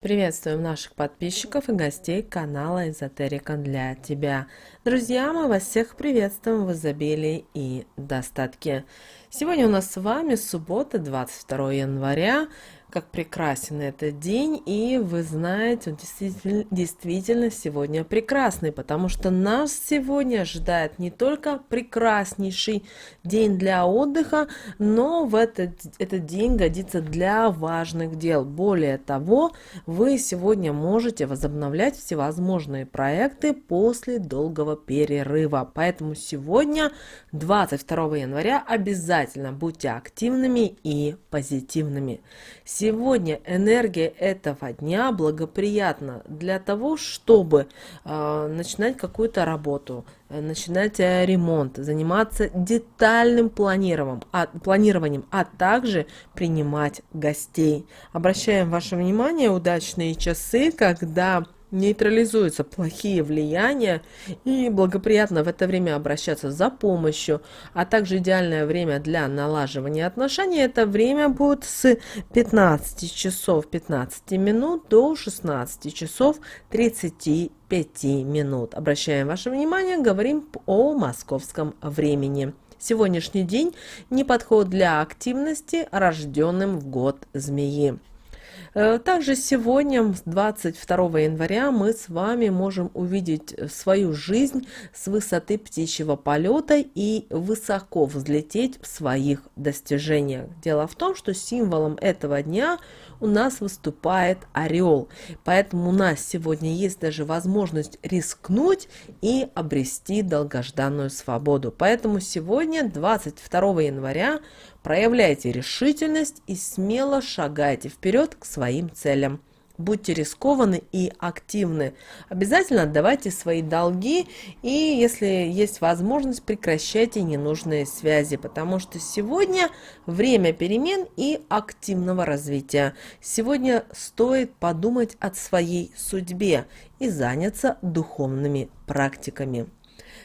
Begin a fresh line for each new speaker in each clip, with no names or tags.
Приветствуем наших подписчиков и гостей канала Эзотерика для тебя. Друзья, мы вас всех приветствуем в изобилии и достатке. Сегодня у нас с вами суббота, 22 января. Как прекрасен этот день, и вы знаете, он действительно сегодня прекрасный, потому что нас сегодня ожидает не только прекраснейший день для отдыха, но этот день годится для важных дел. Более того, вы сегодня можете возобновлять всевозможные проекты после долгого перерыва. Поэтому сегодня, 22 января, обязательно будьте активными и позитивными. Сегодня энергия этого дня благоприятна для того, чтобы начинать какую-то работу, начинать ремонт, заниматься детальным планированием, а также принимать гостей. Обращаем ваше внимание, удачные часы, когда нейтрализуются плохие влияния, и благоприятно в это время обращаться за помощью, а также идеальное время для налаживания отношений. Это время будет с 15 часов 15 минут до 16 часов 35 минут. Обращаем ваше внимание, говорим о московском времени. Сегодняшний день не подходит для активности рожденным в год змеи. Также сегодня, 22 января, мы с вами можем увидеть свою жизнь с высоты птичьего полета и высоко взлететь в своих достижениях. Дело в том, что символом этого дня у нас выступает орел, поэтому у нас сегодня есть даже возможность рискнуть и обрести долгожданную свободу. Поэтому сегодня, 22 января, проявляйте решительность и смело шагайте вперед к своим целям. Будьте рискованы и активны. Обязательно отдавайте свои долги, и если есть возможность, прекращайте ненужные связи, потому что сегодня время перемен и активного развития. Сегодня стоит подумать о своей судьбе и заняться духовными практиками.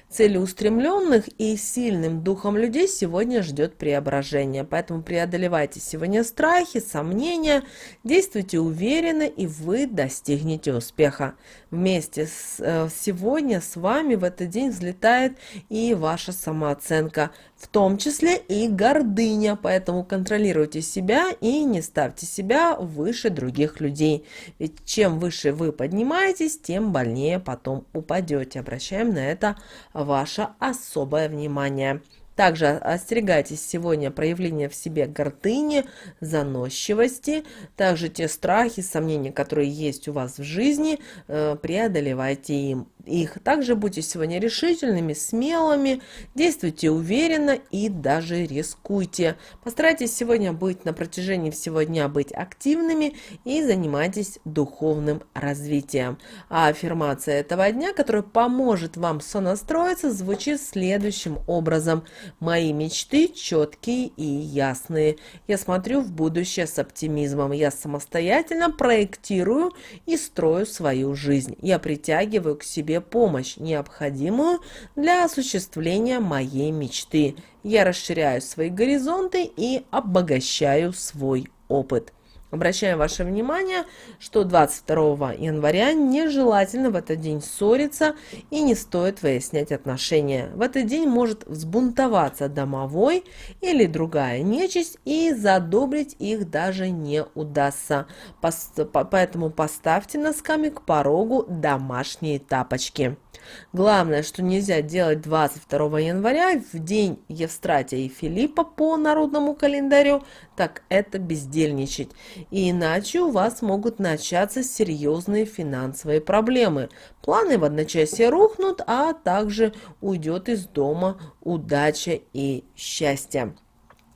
Целеустремленных и сильным духом людей сегодня ждет преображение, поэтому преодолевайте сегодня страхи, сомнения, действуйте уверенно, и вы достигнете успеха. Сегодня с вами в этот день взлетает и ваша самооценка, в том числе и гордыня, поэтому контролируйте себя и не ставьте себя выше других людей, ведь чем выше вы поднимаетесь, тем больнее потом упадете. Обращаем на это ваше особое внимание. Также остерегайтесь сегодня проявления в себе гордыни, заносчивости. Также те страхи, сомнения, которые есть у вас в жизни, преодолевайте их. Также будьте сегодня решительными, смелыми, действуйте уверенно и даже рискуйте. Постарайтесь сегодня на протяжении всего дня быть активными и занимайтесь духовным развитием. А аффирмация этого дня, которая поможет вам сонастроиться, звучит следующим образом. Мои мечты четкие и ясные. Я смотрю в будущее с оптимизмом. Я самостоятельно проектирую и строю свою жизнь. Я притягиваю к себе помощь, необходимую для осуществления моей мечты. Я расширяю свои горизонты и обогащаю свой опыт. Обращаем ваше внимание, что 22 января нежелательно в этот день ссориться и не стоит выяснять отношения. В этот день может взбунтоваться домовой или другая нечисть, и задобрить их даже не удастся. Поэтому поставьте носками к порогу домашние тапочки. Главное, что нельзя делать 22 января, в день Евстратия и Филиппа по народному календарю, так это бездельничать. И иначе у вас могут начаться серьезные финансовые проблемы. Планы в одночасье рухнут, а также уйдет из дома удача и счастье.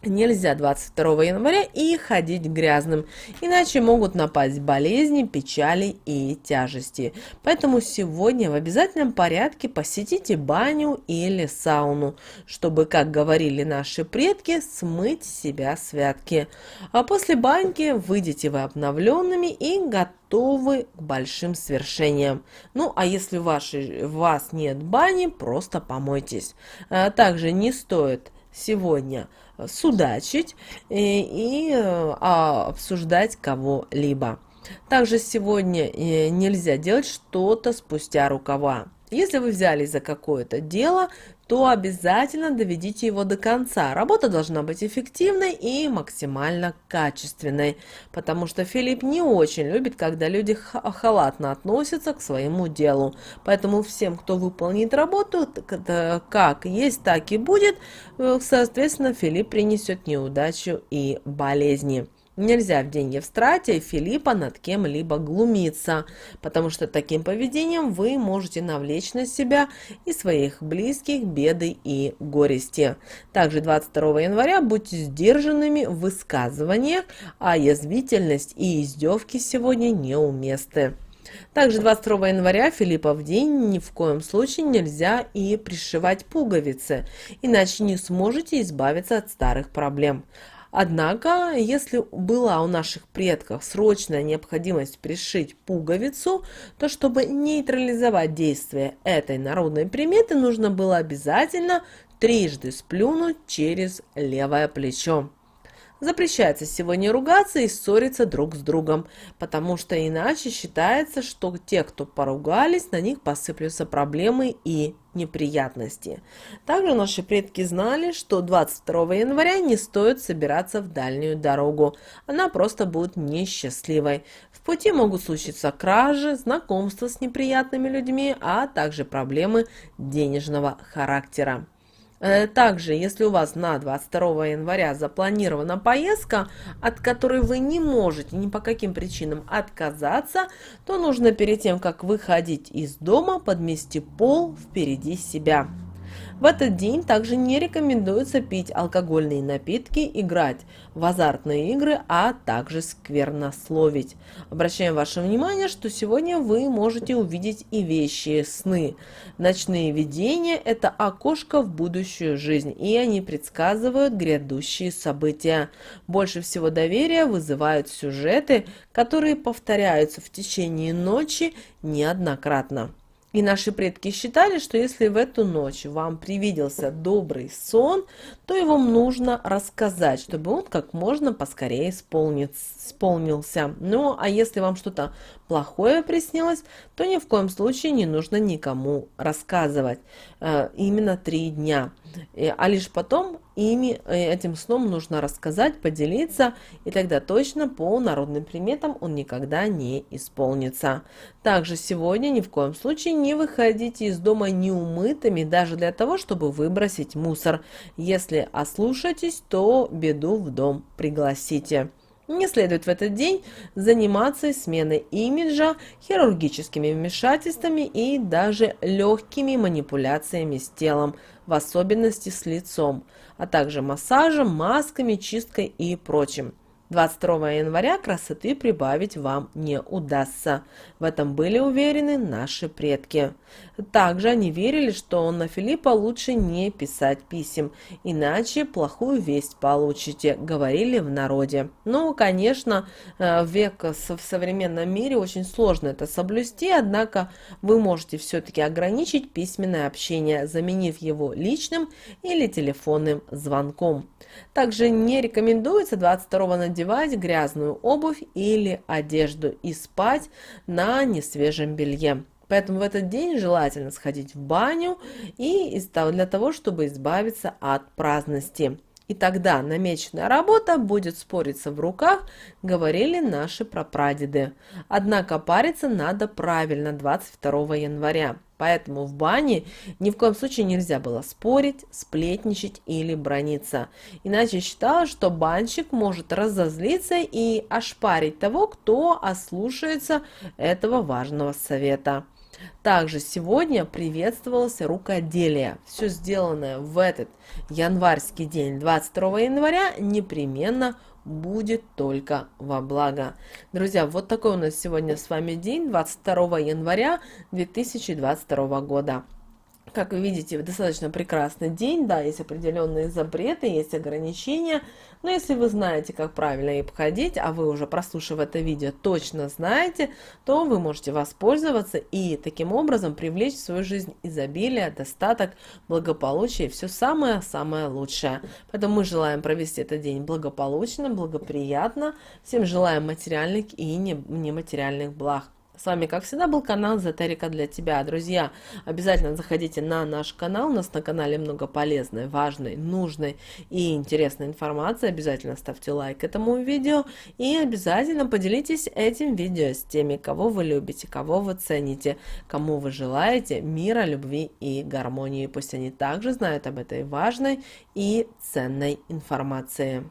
Нельзя 22 января и ходить грязным, иначе могут напасть болезни, печали и тяжести. Поэтому сегодня в обязательном порядке посетите баню или сауну, чтобы, как говорили наши предки, смыть с себя святки. А после баньки выйдете вы обновленными и готовы к большим свершениям. Ну, а если у вас нет бани, просто помойтесь. Также не стоит сегодня судачить и обсуждать кого-либо. Также сегодня нельзя делать что-то спустя рукава. Если вы взялись за какое-то дело, то обязательно доведите его до конца. Работа должна быть эффективной и максимально качественной, потому что Филипп не очень любит, когда люди халатно относятся к своему делу. Поэтому всем, кто выполнит работу, как есть, так и будет, соответственно, Филипп принесет неудачу и болезни. Нельзя в день Евстратия Филиппа над кем-либо глумиться, потому что таким поведением вы можете навлечь на себя и своих близких беды и горести. Также 22 января будьте сдержанными в высказываниях, а язвительность и издевки сегодня неуместны. Также 22 января Филиппа в день ни в коем случае нельзя и пришивать пуговицы, иначе не сможете избавиться от старых проблем. Однако, если была у наших предков срочная необходимость пришить пуговицу, то чтобы нейтрализовать действие этой народной приметы, нужно было обязательно трижды сплюнуть через левое плечо. Запрещается сегодня ругаться и ссориться друг с другом, потому что иначе считается, что те, кто поругались, на них посыплются проблемы и неприятности. Также наши предки знали, что 22 января не стоит собираться в дальнюю дорогу, она просто будет несчастливой. В пути могут случиться кражи, знакомства с неприятными людьми, а также проблемы денежного характера. Также, если у вас на 22 января запланирована поездка, от которой вы не можете ни по каким причинам отказаться, то нужно перед тем, как выходить из дома, подмести пол впереди себя. В этот день также не рекомендуется пить алкогольные напитки, играть в азартные игры, а также сквернословить. Обращаем ваше внимание, что сегодня вы можете увидеть и вещие сны. Ночные видения – это окошко в будущую жизнь, и они предсказывают грядущие события. Больше всего доверия вызывают сюжеты, которые повторяются в течение ночи неоднократно. И наши предки считали, что если в эту ночь вам привиделся добрый сон, то его нужно рассказать, чтобы он как можно поскорее исполнился. Ну, а если вам что-то плохое приснилось, то ни в коем случае не нужно никому рассказывать. Именно 3 дня. А лишь потом этим сном нужно рассказать, поделиться, и тогда точно по народным приметам он никогда не исполнится. Также сегодня ни в коем случае не выходите из дома неумытыми, даже для того, чтобы выбросить мусор. Если ослушаетесь, то беду в дом пригласите. Не следует в этот день заниматься сменой имиджа, хирургическими вмешательствами и даже легкими манипуляциями с телом, в особенности с лицом, а также массажем, масками, чисткой и прочим. 22 января красоты прибавить вам не удастся. В этом были уверены наши предки. Также они верили, что на Филиппа лучше не писать писем, иначе плохую весть получите, говорили в народе. Ну, конечно, в современном мире очень сложно это соблюсти, однако вы можете все-таки ограничить письменное общение, заменив его личным или телефонным звонком. Также не рекомендуется 22 надевать грязную обувь или одежду и спать на несвежем белье. Поэтому в этот день желательно сходить в баню для того, чтобы избавиться от праздности. И тогда намеченная работа будет спориться в руках, говорили наши прапрадеды. Однако париться надо правильно 22 января. Поэтому в бане ни в коем случае нельзя было спорить, сплетничать или браниться. Иначе считалось, что банщик может разозлиться и ошпарить того, кто ослушается этого важного совета. Также сегодня приветствовалось рукоделие. Все сделанное в этот январский день, 22 января, непременно будет только во благо. Друзья, вот такой у нас сегодня с вами день, 22 января 2022 года. Как вы видите, достаточно прекрасный день, да, есть определенные запреты, есть ограничения, но если вы знаете, как правильно и обходить, а вы уже прослушав это видео точно знаете, то вы можете воспользоваться и таким образом привлечь в свою жизнь изобилие, достаток, благополучие и все самое-самое лучшее. Поэтому мы желаем провести этот день благополучно, благоприятно, всем желаем материальных и нематериальных благ. С вами, как всегда, был канал Эзотерика для тебя. Друзья, обязательно заходите на наш канал. У нас на канале много полезной, важной, нужной и интересной информации. Обязательно ставьте лайк этому видео. И обязательно поделитесь этим видео с теми, кого вы любите, кого вы цените, кому вы желаете мира, любви и гармонии. Пусть они также знают об этой важной и ценной информации.